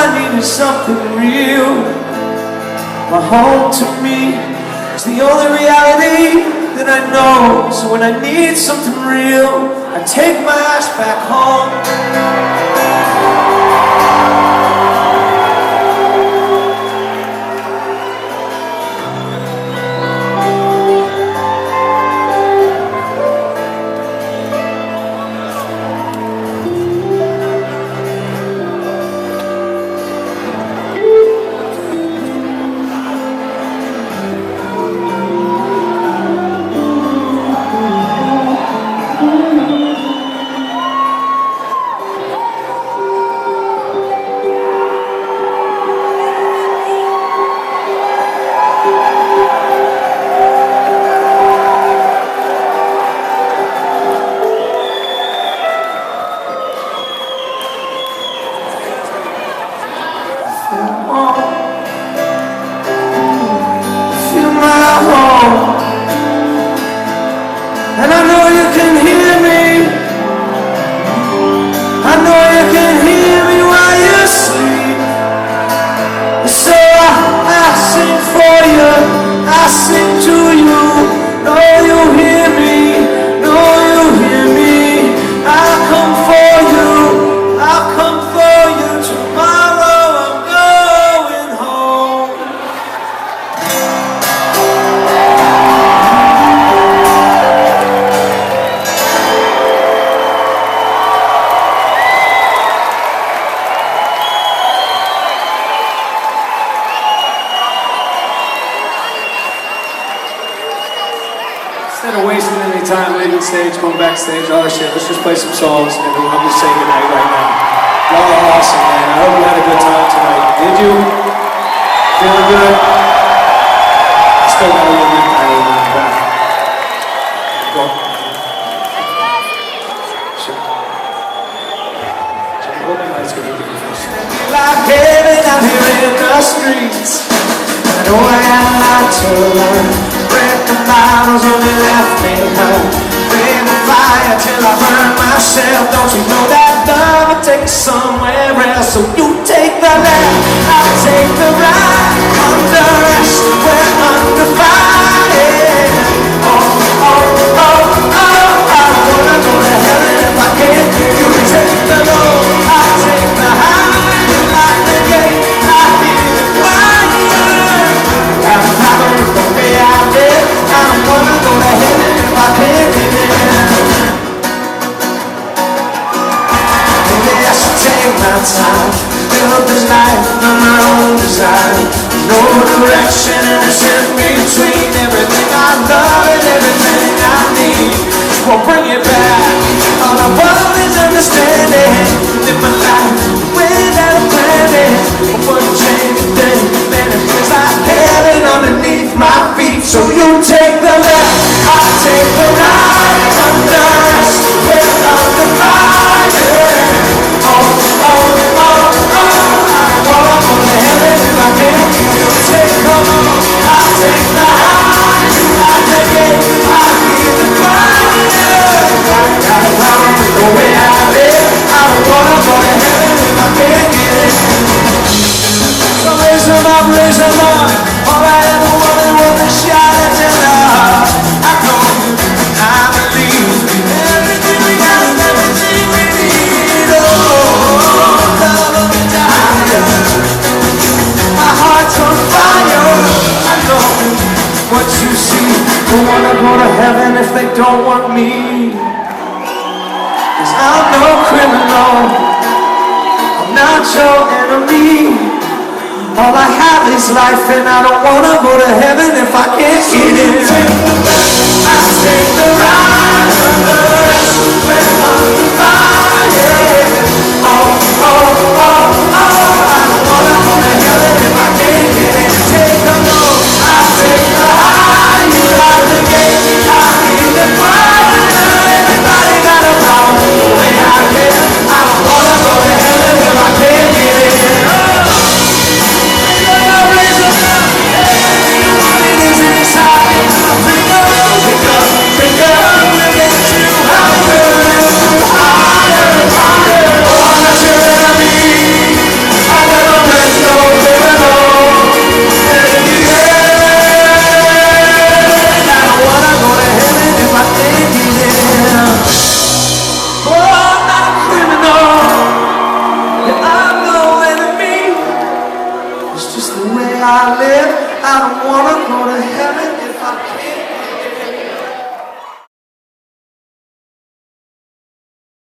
I needed something real. My home to me is the only reality that I know. So when I need something real, I take my ass back home. And I know you can hear me. I know you can hear me while you sleep. So I sing for you, I sing to you. Know you hear me, know you hear me. I'll come for you, I'll come for you. Tomorrow I'm going home. Instead of wasting any time leaving stage, going backstage, all that shit, let's just play some songs and I'm just saying goodnight right now. Y'all are awesome, man. I hope you had a good time tonight. Did you? Feeling good? Still got a little bit tired in my back. Go. Sure. Hold my lights, go to the first. Like heaven out here in the streets. I know I got a lot to learn. Break the bottles only left me hurt. Bring the fire till I burn myself. Don't you know that love will take us somewhere else? So you take the left, I'll take the right. Under us, we're under fire. Oh, oh, oh, oh. I don't wanna go to heaven if I can't. You take the low, I'll take the high. Like the gate, I hear the choir. I'm happy with the way I live. I don't wanna go to heaven if I can't get in. Maybe I should take my time, build this life on my own design. No direction and it's in between. Everything I love and everything I need will bring it back. All I want is understanding. Live my life without a plan. I wouldn't change a thing. Man, it feels like heaven underneath my feet. So you take the left, I'll take the right. Under us, we're under fire. Oh, oh, oh, oh. I wanna go to heaven if I can. You take the low, I'll take the high. I'll take it, I'll hear the choir. Got a problem with the way I live. I don't wanna go to heaven if I can't get it. So raise them up, raise them up. All I ever wanted was a shot at your love. I know, I believe everything we got is everything we need. Oh, love of the dire. My heart's on fire. I know what you see. Don't wanna go to heaven if they don't want me. 'Cause I'm no criminal, I'm not your enemy. All I have is life and I don't wanna go to heaven if I can't get in. I take the ride, under us, we're under fire. Oh, oh, oh, oh. I don't wanna go to heaven if I can't get in. Take the low, I take the high. You got the gate, I hear the choir. Everybody got a problem with the way I live. I don't wanna go to heaven if I can't get in. What it is inside, bring up, bring up, bring up. I live. I don't wanna go to heaven.